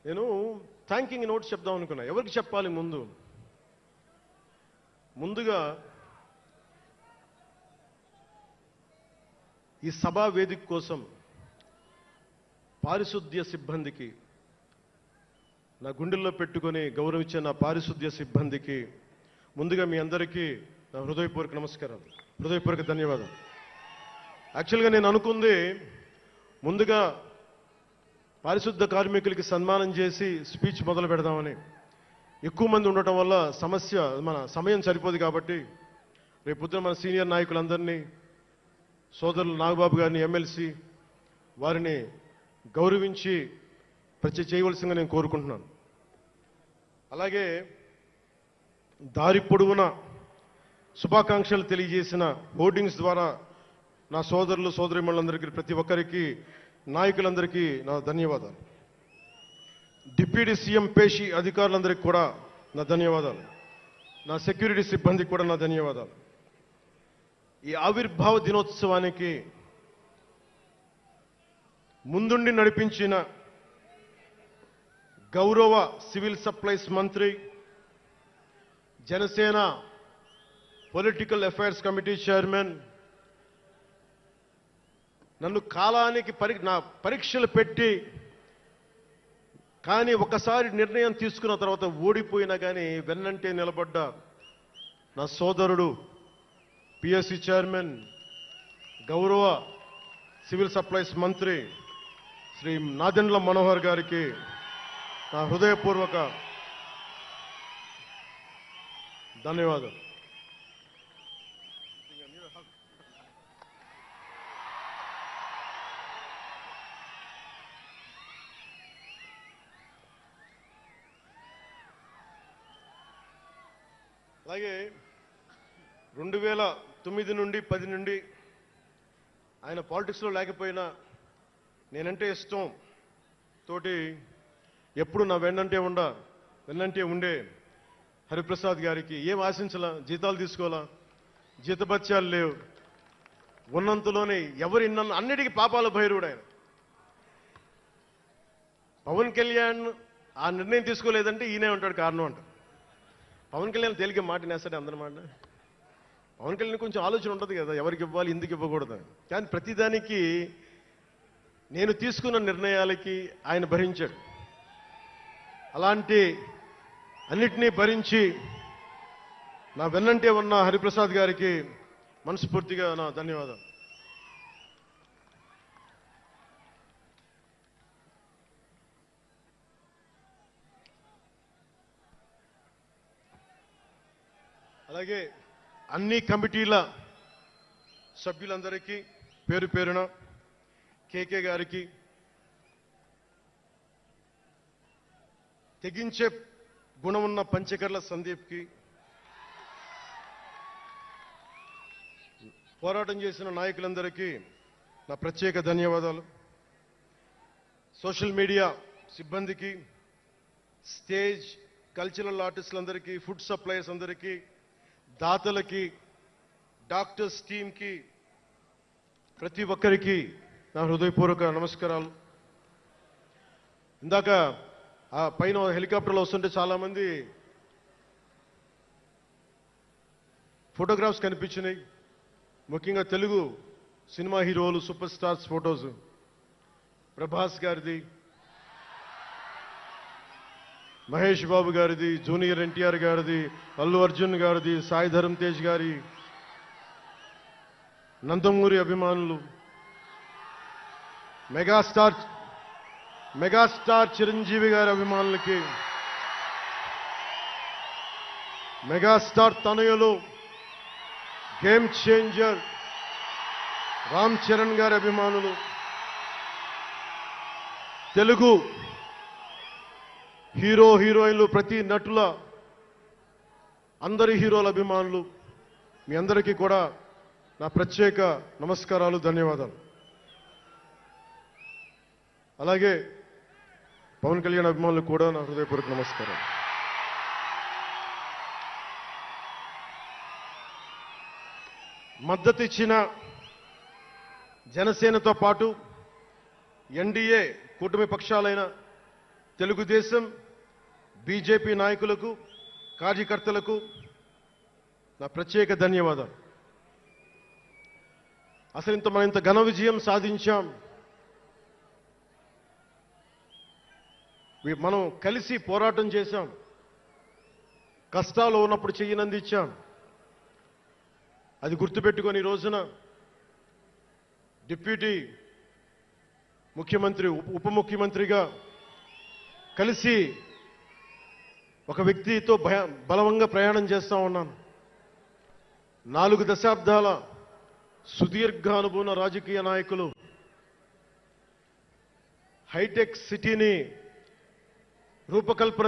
నేను thanking notes చెప్దాం అనుకున్నా. ఎవరికి చెప్పాలి? ముందుగా ఈ సభా వేదిక కోసం పారిశుద్ధ్య సిబ్బందికి, నా గుండెల్లో పెట్టుకొని గౌరవించే నా పారిశుద్ధ్య సిబ్బందికి ముందుగా మీ అందరికీ నా హృదయపూర్వక నమస్కారాలు, హృదయపూర్వక ధన్యవాదాలు. యాక్చువల్గా నేను అనుకుంది ముందుగా పారిశుద్ధ కార్మికులకి సన్మానం చేసి స్పీచ్ మొదలు పెడదామని. ఎక్కువ మంది ఉండటం వల్ల మన సమయం సరిపోదు కాబట్టి రేపు పొద్దున మన సీనియర్ నాయకులందరినీ, సోదరులు నాగబాబు గారిని, ఎమ్మెల్సీ వారిని గౌరవించి చేయవలసిందిగా నేను కోరుకుంటున్నాను. అలాగే దారి పొడవున శుభాకాంక్షలు తెలియజేసిన హోర్డింగ్స్ ద్వారా నా సోదరులు సోదరీమణులందరికీ, ప్రతి ఒక్కరికి, నాయకులందరికీ నా ధన్యవాదాలు. డిప్యూటీ సీఎం పేషి అధికారులందరికీ కూడా నా ధన్యవాదాలు. నా సెక్యూరిటీ సిబ్బందికి కూడా నా ధన్యవాదాలు. ఈ ఆవిర్భావ దినోత్సవానికి ముందుండి నడిపించిన గౌరవ సివిల్ సప్లైస్ మంత్రి, Janasena political affairs committee chairman, నన్ను కాలానికి నా పరీక్షలు పెట్టి కానీ ఒకసారి నిర్ణయం తీసుకున్న తర్వాత ఓడిపోయినా కానీ వెన్నంటే నిలబడ్డ నా సోదరుడు పిఎస్సి చైర్మన్, గౌరవ సివిల్ సప్లైస్ మంత్రి శ్రీ నాదెండ్ల మనోహర్ గారికి నా హృదయపూర్వక ధన్యవాదాలు. అలాగే 2009 నుండి 10 నుండి ఆయన పాలిటిక్స్లో లేకపోయినా నేనంటే ఇష్టం తోటి ఎప్పుడు నా వెన్నంటే ఉండే హరిప్రసాద్ గారికి ఏం ఆశించాలా, జీతాలు తీసుకోవాలా, జీతభత్యాలు లేవు, ఉన్నంతలోనే ఎవరు అన్నిటికీ పాపాల భైరవుడు ఆయన. పవన్ కళ్యాణ్ ఆ నిర్ణయం తీసుకోలేదంటే ఈయనే ఉంటాడు కారణం అంట. పవన్ కళ్యాణ్ తేలిక మాట నేస్తాడు అందరమాట. పవన్ కళ్యాణ్ కొంచెం ఆలోచన ఉంటుంది కదా, ఎవరికి ఇవ్వాలి, ఎందుకు ఇవ్వకూడదు. కానీ ప్రతిదానికి నేను తీసుకున్న నిర్ణయాలకి ఆయన భరించాడు. అలాంటి అన్నిటినీ భరించి నా వెన్నంటే ఉన్న హరిప్రసాద్ గారికి మనస్ఫూర్తిగా నా ధన్యవాదాలు. అలాగే అన్ని కమిటీల సభ్యులందరికీ పేరు పేరున, కేకే గారికి, తెగించే గుణమున్న పంచకర్ల సందీప్కి, పోరాటం చేసిన నాయకులందరికీ నా ప్రత్యేక ధన్యవాదాలు. సోషల్ మీడియా సిబ్బందికి, స్టేజ్ కల్చరల్ ఆర్టిస్టులందరికీ, ఫుడ్ సప్లైర్స్ అందరికీ, దాతలకి, డాక్టర్స్ టీమ్కి, ప్రతి ఒక్కరికి నా హృదయపూర్వక నమస్కారాలు. ఇందాక ఆ పైన హెలికాప్టర్లో వస్తుంటే చాలామంది ఫోటోగ్రాఫ్స్ కనిపించినాయి. ముఖ్యంగా తెలుగు సినిమా హీరోలు, సూపర్ స్టార్స్ ఫోటోస్, ప్రభాస్ గారిది, మహేష్ బాబు గారిది, జూనియర్ ఎన్టీఆర్ గారిది, అల్లు అర్జున్ గారిది, సాయి ధరమ్ తేజ్ గారి, నందమూరి అభిమానులు, మెగాస్టార్ చిరంజీవి గారి అభిమానులకి, మెగాస్టార్ తనయులు, గేమ్ చేంజర్ రామ్ చరణ్ గారి అభిమానులు, తెలుగు హీరో హీరోయిన్లు, ప్రతి నటుల అందరి హీరోల అభిమానులు, మీ అందరికీ కూడా నా ప్రత్యేక నమస్కారాలు, ధన్యవాదాలు. అలాగే పవన్ కళ్యాణ్ అభిమానులకు కూడా నా హృదయపూర్వక నమస్కారం. మద్దతు ఇచ్చిన జనసేనతో పాటు ఎన్డీఏ కూటమి పక్షాలైన తెలుగుదేశం బీజేపీ నాయకులకు కార్యకర్తలకు నా ప్రత్యేక ధన్యవాదాలు. అసలు మనం ఇంత ఘన విజయం సాధించాం. మనం కలిసి పోరాటం చేశాం. కష్టాలు ఉన్నప్పుడు చెయ్యనందించాం. అది గుర్తుపెట్టుకొని ఈ రోజున డిప్యూటీ ముఖ్యమంత్రి ఉప ముఖ్యమంత్రిగా కలిసి ఒక వ్యక్తితో బలవంగా ప్రయాణం చేస్తా ఉన్నాను. 4 దశాబ్దాల సుదీర్ఘ అనుభవ రాజకీయ నాయకులు హైటెక్ సిటీని రూపకల్పన